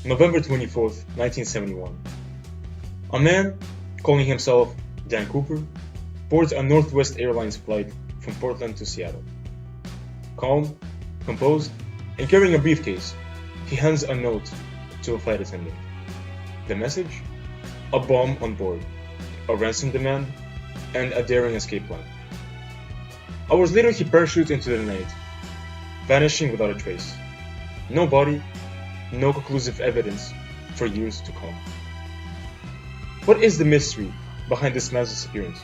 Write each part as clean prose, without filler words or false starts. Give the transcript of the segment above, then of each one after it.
November 24th, 1971. A man, calling himself Dan Cooper, boards a Northwest Airlines flight from Portland to Seattle. Calm, composed, and carrying a briefcase, he hands a note to a flight attendant. The message? A bomb on board, a ransom demand, and a daring escape plan. Hours later, he parachutes into the night, vanishing without a trace. No body, no conclusive evidence for years to come. What is the mystery behind this man's disappearance?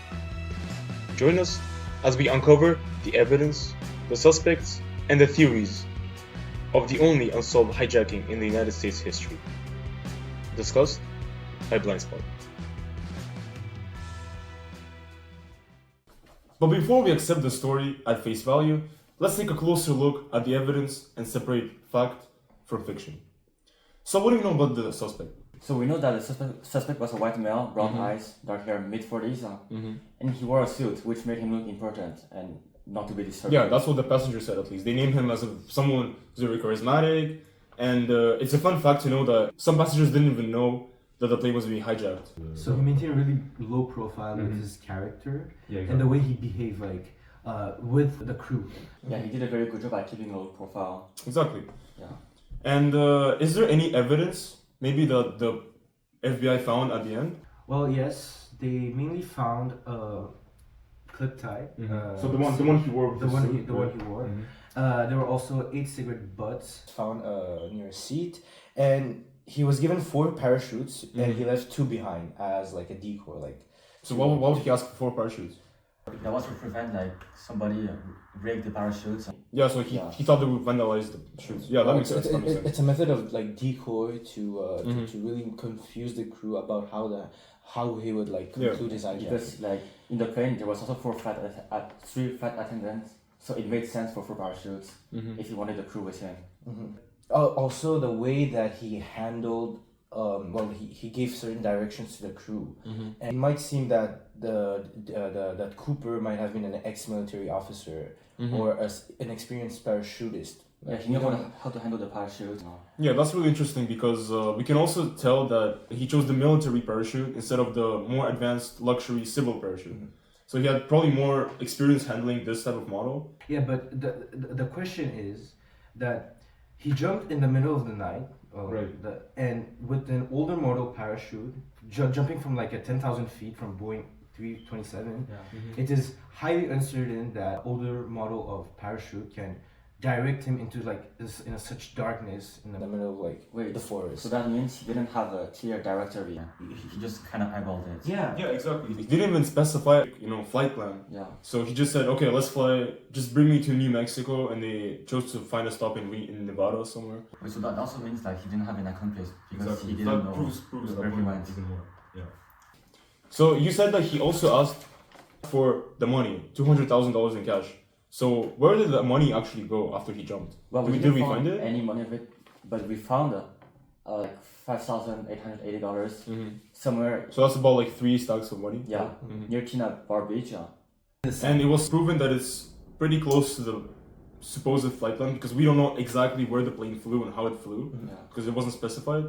Join us as we uncover the evidence, the suspects, and the theories of the only unsolved hijacking in the United States history. Discussed by Blindspot. But before we accept the story at face value, let's take a closer look at the evidence and separate fact from fiction. So what do you know about the suspect? So we know that the suspect was a white male, brown eyes, dark hair, mid-40s, and he wore a suit, which made him look important and not to be disturbed. Yeah, that's what the passenger said at least. They named him as someone who's very charismatic, and it's a fun fact to know that some passengers didn't even know that the plane was being hijacked. So he maintained a really low profile with his character and the way he behaved, with the crew. Yeah, he did a very good job at keeping a low profile. Exactly. Yeah. And is there any evidence, maybe that the FBI found at the end? Well, yes, they mainly found a clip tie. So the one he wore with the the one suit, he wore. There were also 8 cigarette butts. Found near a seat, and he was given 4 parachutes, and he left 2 behind as like a decoy. So why would he ask for 4 parachutes? That was to prevent somebody break the parachutes. Yeah, so he thought they would vandalize the chutes. Yeah, that makes sense. It's a method of decoy to really confuse the crew about how he would conclude his idea. Because in the plane there was also 3 flight attendants, so it made sense for 4 parachutes if he wanted the crew with him. Also, the way that he handled, he gave certain directions to the crew, and it might seem that that Cooper might have been an ex-military officer or an experienced parachutist. Yeah, he knew how to handle the parachute. Yeah, that's really interesting because we can also tell that he chose the military parachute instead of the more advanced luxury civil parachute. So he had probably more experience handling this type of model. Yeah, but the question is that he jumped in the middle of the night, and with an older model parachute, jumping from a 10,000 feet from Boeing 327, it is highly uncertain that older model of parachute can direct him into such darkness in the middle of the forest. So that means he didn't have a clear directory. He just kind of eyeballed it. Yeah, exactly. He didn't even specify, flight plan. Yeah. So he just said, okay, let's fly. Just bring me to New Mexico, and they chose to find a stop in Nevada somewhere. Wait, so that also means he didn't have an accomplice because Exactly. he didn't know proves where he went. even more. Yeah. So you said that he also asked for the money, $200,000 in cash. So where did the money actually go after he jumped? Well, did we find it? Any money of it, but we found $5,880 somewhere. So that's about 3 stacks of money. Yeah, near Tina Bar Beach. And it was proven that it's pretty close to the supposed flight plan because we don't know exactly where the plane flew and how it flew because it wasn't specified.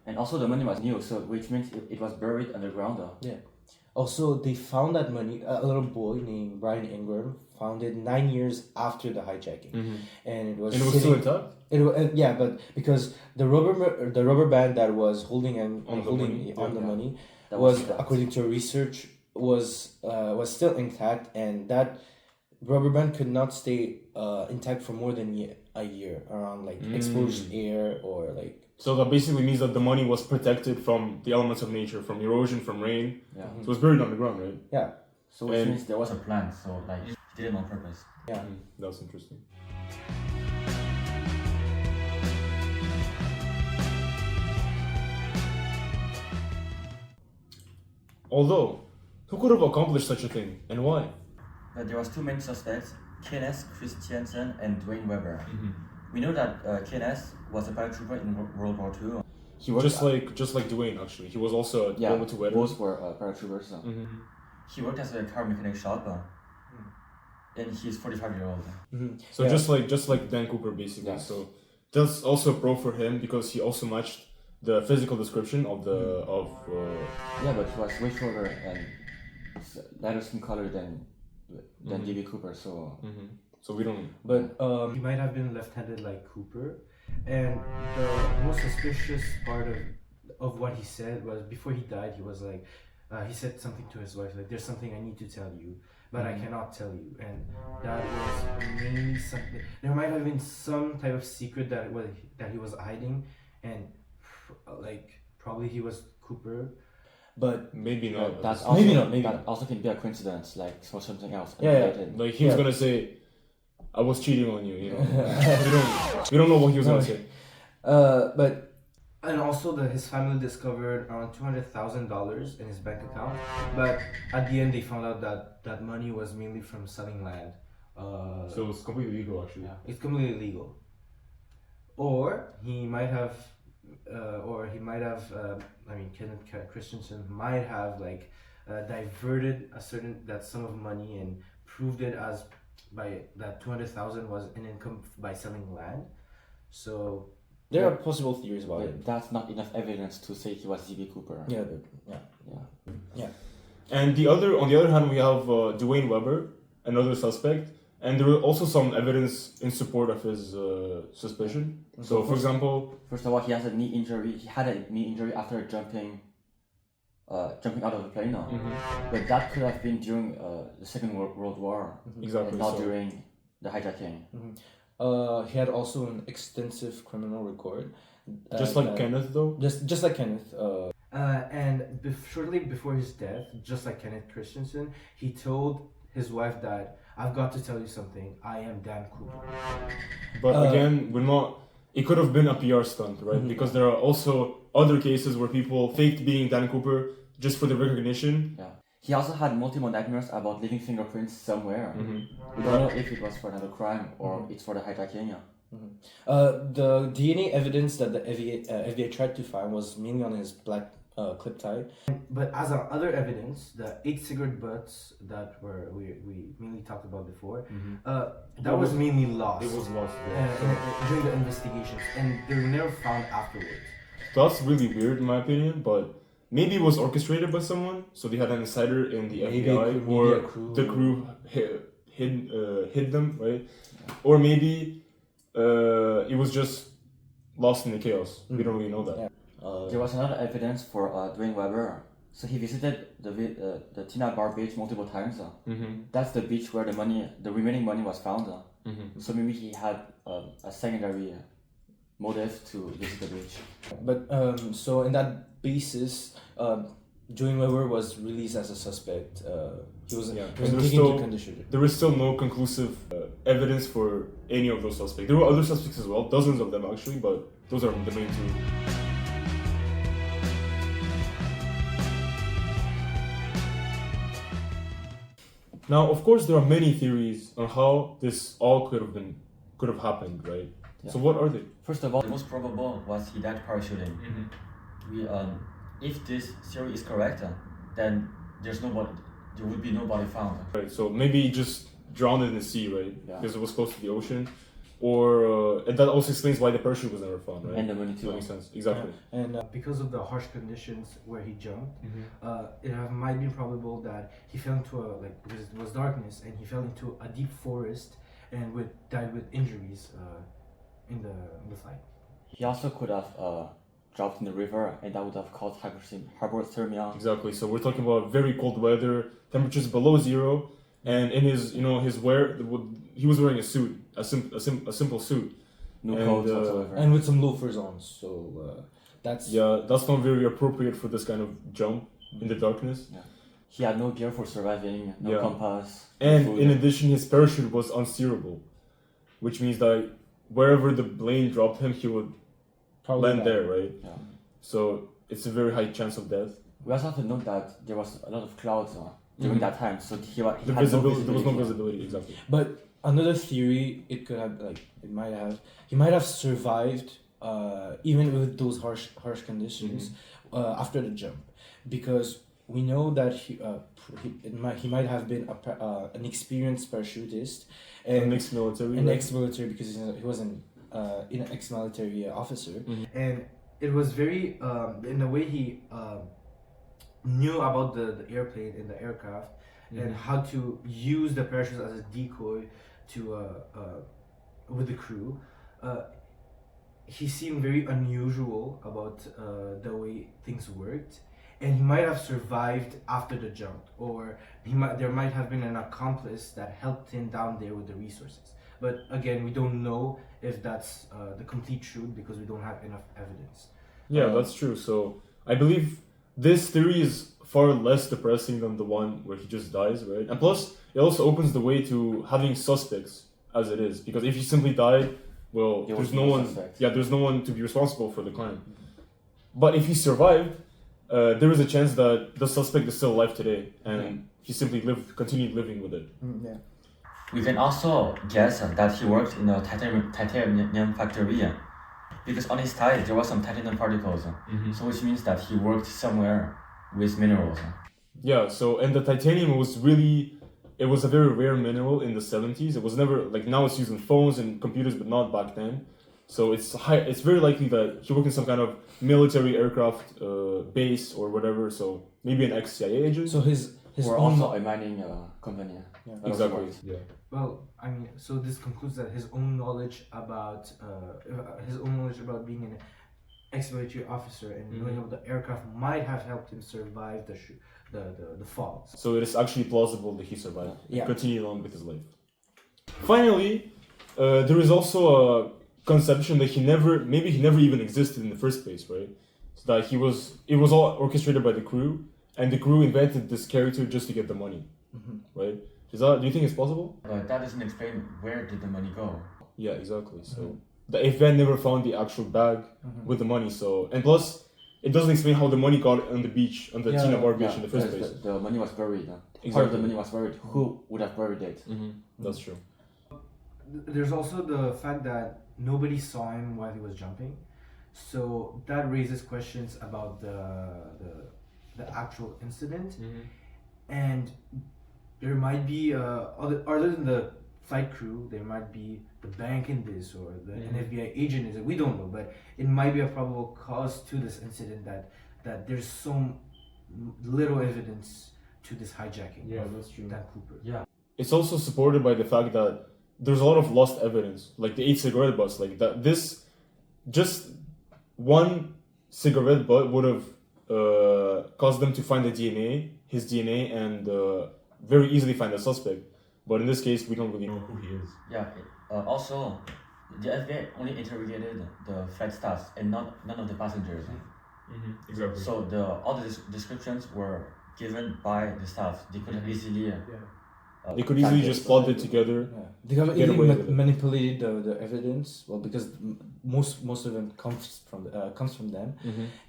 And also the money was new, so which means it was buried underground. Yeah. Also, they found that money. A little boy named Brian Ingram found it 9 years after the hijacking, and it was still intact. Yeah, but because the rubber band that was holding the money was, according to research, was still intact, and that rubber band could not stay intact for more than a year around exposed air or So that basically means that the money was protected from the elements of nature, from erosion, from rain. Yeah. So it was buried on the ground, right? Yeah. So which means there was a plan. So he did it on purpose. Yeah. That's interesting. Although, who could have accomplished such a thing and why? But there was 2 main suspects: Kenneth Christiansen and Dwayne Weber. We know that Kenneth was a paratrooper in World War II. He was just like Dwayne actually. He was also a World War II. Both were paratroopers. He worked as a car mechanic shop, and he's 45-year-old. So just like Dan Cooper basically. Yes. So that's also a pro for him because he also matched the physical description of the Yeah, but he was way shorter and lighter skin color than DB Cooper. So So we don't. But He might have been left-handed like Cooper, and the most suspicious part of what he said was before he died, he was like, he said something to his wife like, "There's something I need to tell you, but I cannot tell you," and that was mainly something. There might have been some type of secret that he was hiding, and like probably he was Cooper. but Maybe not. that's Maybe also, not, maybe that not. also can be a coincidence, like for something else. Yeah, yeah. unrelated. Like he was gonna say, "I was cheating on you." You know, we don't know what he was gonna say. But And also, his family discovered around $200,000 in his bank account, but at the end they found out that that money was mainly from selling land. So it's completely legal, actually. Yeah, it's completely illegal. Or he might have, I mean, Kenneth Christensen might have like diverted that sum of money and proved it as by that 200,000 was an income by selling land. So there are possible theories about But it. that's not enough evidence to say he was DB Cooper. Yeah, but, yeah. And on the other hand, we have Dwayne Webber, another suspect, and there were also some evidence in support of his suspicion. So, for example, First of all, he has a knee injury. He had a knee injury after jumping out of the plane. But that could have been during the Second World War, exactly. and not So, during the hijacking. He had also an extensive criminal record. just like Kenneth, though. Just like Kenneth. and shortly before his death, just like Kenneth Christensen, he told his wife that I've got to tell you something. I am Dan Cooper. But again, we're not. It could have been a PR stunt, right? Because there are also other cases where people faked being Dan Cooper just for the recognition. Yeah. He also had multiple nightmares about leaving fingerprints somewhere. We don't know if it was for another crime or it's for the hijacking. The DNA evidence that the FBI tried to find was mainly on his black clip tie. But as our other evidence, the 8 cigarette butts that we mainly talked about before, that was mainly lost. It was lost. During the investigations, and they were never found afterwards. That's really weird, in my opinion, but maybe it was orchestrated by someone, so they had an insider in the Maybe FBI, maybe or a crew. the crew hid them, right? Or maybe it was just lost in the chaos. We don't really know that. There was another evidence for Dwayne Webber. So he visited the Tina Bar beach multiple times. That's the beach where the remaining money was found. So maybe he had a secondary motive to visit the beach. But so in that basis, Dwayne Webber was released as a suspect. He was taken into condition. There is still no conclusive evidence for any of those suspects. There were other suspects as well, dozens of them actually, but those are the main two. Now, of course, there are many theories on how this all could have happened, right? Yeah. So, what are they? First of all, the most probable was he died parachuting. We if this theory is correct, then there would be nobody found. Right. So maybe he just drowned in the sea, right? Yeah. Because it was close to the ocean, or and that also explains why the parachute was never found, right? And the money too. That makes sense. Exactly. And Because of the harsh conditions where he jumped, might be probable that he fell into because it was darkness, and he fell into a deep forest and died with injuries in the flight. He also could have dropped in the river, and that would have caused hypothermia. Exactly. So we're talking about very cold weather, temperatures below zero, and in his he was wearing a suit, a simple suit. No clothes whatsoever. and with some loafers on, so that's That's not very appropriate for this kind of jump in the darkness. Yeah. He had no gear for surviving, no Yeah. compass. no And food. in addition, his parachute was unsteerable, which means that wherever the plane dropped him, he would probably land that. there, right? Yeah. So it's a very high chance of death. We also have to note that there was a lot of clouds during that time, so he The had visibility, there was no visibility. visibility, exactly. But another theory, it could have he might have survived even with those harsh conditions after the jump, because we know that he might have been an experienced parachutist and And ex-military. an right? ex-military, because he was an ex-military officer. And it was very in the way he knew about the airplane and the aircraft and how to use the parachutes as a decoy to with the crew. He seemed very unusual about the way things worked, and he might have survived after the jump, or there might have been an accomplice that helped him down there with the resources. But again, we don't know if that's the complete truth because we don't have enough evidence. Yeah, that's true. So I believe this theory is far less depressing than the one where he just dies, right? And plus, it also opens the way to having suspects as it is, because if he simply died, well, there's no one. Suspect. Yeah, there's no one to be responsible for the crime. But if he survived, there is a chance that the suspect is still alive today, and he simply continued living with it. Yeah. We can also guess that he worked in a titanium factory because on his tie there was some titanium particles. So which means that he worked somewhere with minerals. Yeah. So and the titanium it was a very rare mineral in the 70s. It was never like now it's used in phones and computers, but not back then. So it's very likely that he worked in some kind of military aircraft base or whatever. So maybe an ex-CIA agent. So his Or own also a mining company. Yeah. That also Exactly. worked. Yeah. Well, I mean, so this concludes that his own knowledge about being an ex-military officer and knowing about the aircraft might have helped him survive the fall. So it is actually plausible that he survived Yeah. and continued on with his life. Finally, there is also a conception that he never even existed in the first place, right? So that it was all orchestrated by the crew, and the crew invented this character just to get the money, right? Do you think it's possible? But that doesn't explain where did the money go. Yeah, exactly. So the FBI never found the actual bag with the money. So and plus, it doesn't explain how the money got on the beach on the Tina Bar beach in the first place. The money was buried. Part of Exactly. the money was buried. Who would have buried it? That's true. There's also the fact that nobody saw him while he was jumping, so that raises questions about the actual incident, and there might be other than the flight crew, there might be the bank in this or an FBI agent in it. We don't know, but it might be a probable cause to this incident that there's so little evidence to this hijacking. Yeah, of that's true. Dan Cooper. Yeah. It's also supported by the fact that there's a lot of lost evidence, like the 8 cigarette butts, like that. This just one cigarette butt would have caused them to find his DNA, and very easily find the suspect. But in this case, we don't really know who he is. Yeah. Also, the FBI only interrogated the flight staff and none of the passengers. Exactly. So all the descriptions were given by the staff. They could have easily. They could easily just plot it together. Yeah. They have Get away easily with it. manipulated the evidence. Well, because most of them comes from them,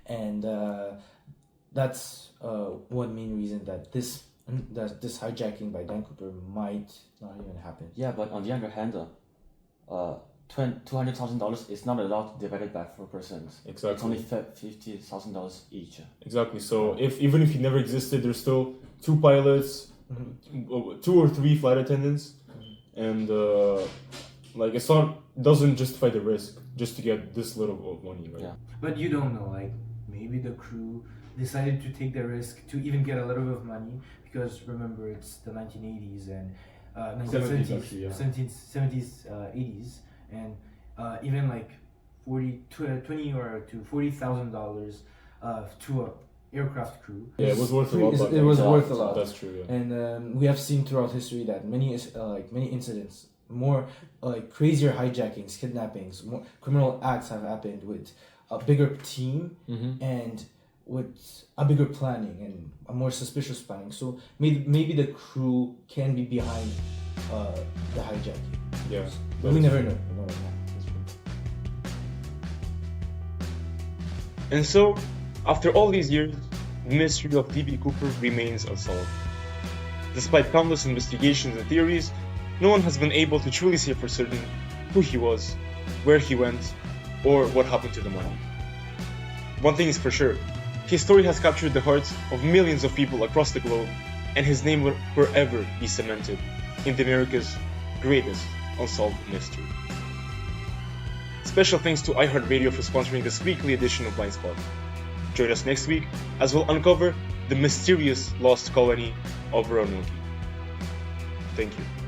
and that's one main reason that this hijacking by Dan Cooper might not even happen. Yeah, but on the other hand, $200,000 is not a lot divided by 4 persons. Exactly. It's only $50,000 each. Exactly. So even if he never existed, there's still 2 pilots, 2 or 3 flight attendants, and like doesn't justify the risk just to get this little of money, right? Yeah. But you don't know, like maybe the crew decided to take the risk to even get a little bit of money because remember it's the 1980s and 1970s, actually, yeah. 70s, 80s, and even like $20,000 or to $40,000 to a aircraft crew. Yeah, it was worth a lot. It was worth a lot. That's true. Yeah. And we have seen throughout history that many incidents, more crazier hijackings, kidnappings, more criminal acts have happened with a bigger team and with a bigger planning and a more suspicious planning. So maybe the crew can be behind the hijacking. Yeah. But we never know. And so, after all these years, the mystery of D.B. Cooper remains unsolved. Despite countless investigations and theories, no one has been able to truly say for certain who he was, where he went, or what happened to the money. One thing is for sure, his story has captured the hearts of millions of people across the globe, and his name will forever be cemented in America's greatest unsolved mystery. Special thanks to iHeartRadio for sponsoring this weekly edition of Blind Spot. Join us next week as we'll uncover the mysterious lost colony of Roanoke. Thank you.